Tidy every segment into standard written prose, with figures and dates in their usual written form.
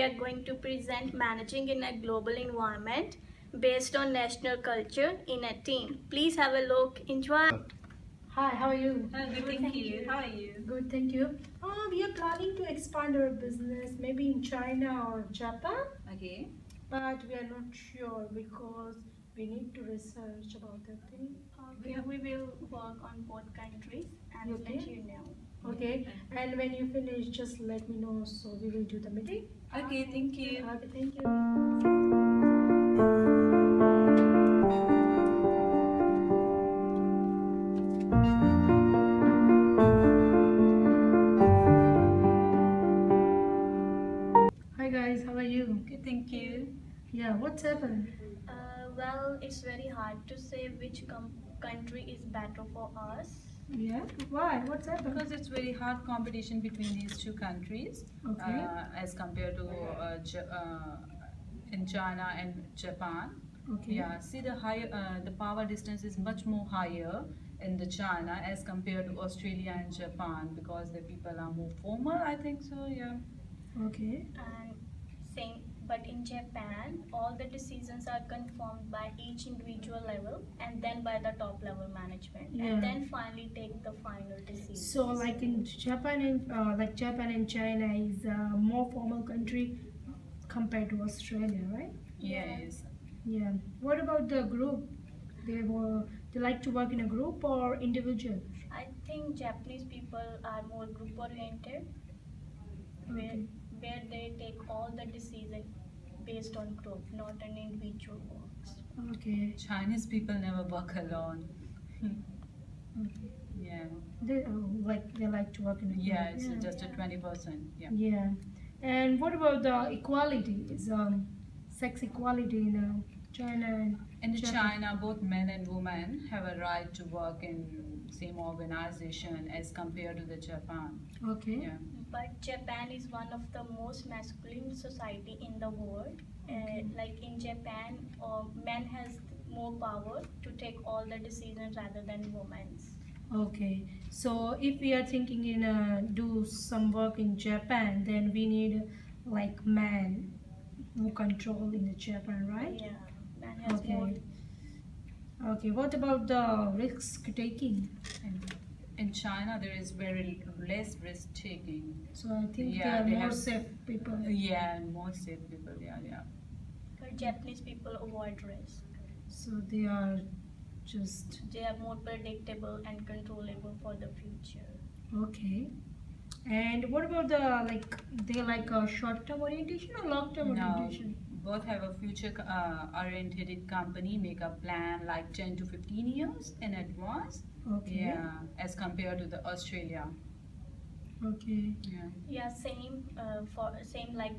are going to present managing in a global environment based on national culture in a team. Please have a look. Enjoy. Hi, how are you? Good, thank you. How are you? Good, thank you. We are planning to expand our business maybe in China or Japan, Okay. but we are not sure because we need to research about that thing. Okay, we will work on both countries and Okay. let you know. Okay, and when you finish, just let me know so we will do the meeting. Okay, thank you. Okay, thank you. Hi guys, how are you? Good, thank you. Yeah, what's happened? Well, it's very hard to say which country is better for us. Yeah, why? What's happened? Because it's very hard competition between these two countries Okay. as compared to in China and Japan. Okay. Yeah, see the power distance is much more higher in the China as compared to Australia and Japan because the people are more formal. I think so. Yeah. Okay. And same, but in Japan, all the decisions are confirmed by each individual level and then by the top level management, Yeah. and then finally take the final decision. So, like in Japan and Japan and China is a more formal country compared to Australia, right? Yes. Yeah. What about the group? They like to work in a group or individual? I think Japanese people are more group oriented, where, Okay. where they take all the decision based on group, not an individual works. Okay. Chinese people never work alone. Okay. Yeah. They like to work in a group. Yeah, it's just a 20%. Yeah. Yeah. And what about the equality? Is sex equality in China and In Japan? China, both men and women have a right to work in same organization as compared to the Japan. Okay. Yeah. But Japan is one of the most masculine society in the world. Okay. Like in Japan, men has more power to take all the decisions rather than women's. Okay. So if we are thinking in do some work in Japan, then we need like man who control in the Japan, right? Yeah, man has more. Okay. Okay. What about the risk taking? In China, there is very less risk taking. So I think Yeah, they they are more have- safe people. Yeah, and more safe people. Yeah, yeah. But Japanese people avoid risk. So they are just They are more predictable and controllable for the future. okay. And what about the they like a short-term orientation or long-term No, orientation? both have a future oriented company make a plan like 10 to 15 years in advance. Okay. Yeah, as compared to the Australia. Okay. Yeah. Yeah, same like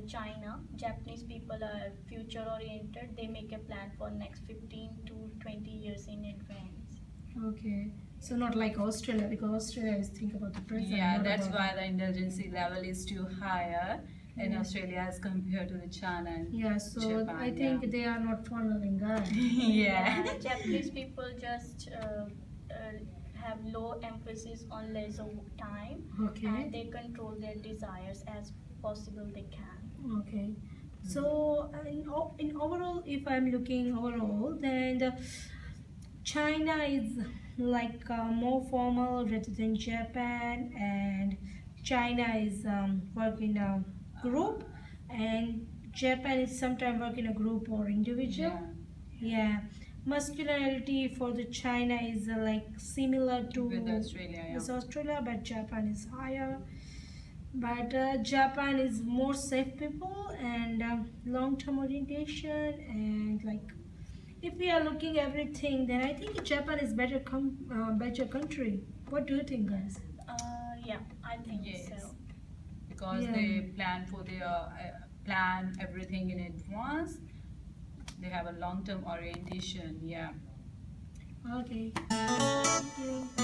China. Japanese people are future oriented. They make a plan for next 15 to 20 years in advance. Okay. So not like Australia because Australia is think about the present. Yeah, not that's about- why the indulgency level is too higher in Yeah. Australia as compared to the China and Yeah. So Japan. I think they are not funneling guys. Yeah. Japanese people just have low emphasis on leisure time, Okay. and they control their desires as possible they can. Okay. So in overall, if I'm looking overall, then China is like more formal rather than Japan, and China is work in a group, and Japan is sometimes work in a group or individual. Yeah. Yeah. Masculinity for the China is like similar to With Australia, yeah. as Australia, but Japan is higher. But Japan is more safe people and long-term orientation, and like if we are looking everything, then I think Japan is better country. What do you think, guys? Yeah, I think Yes. so. Because Yeah. they plan for their plan everything in advance. They have a long-term orientation. Yeah. Okay. Thank you.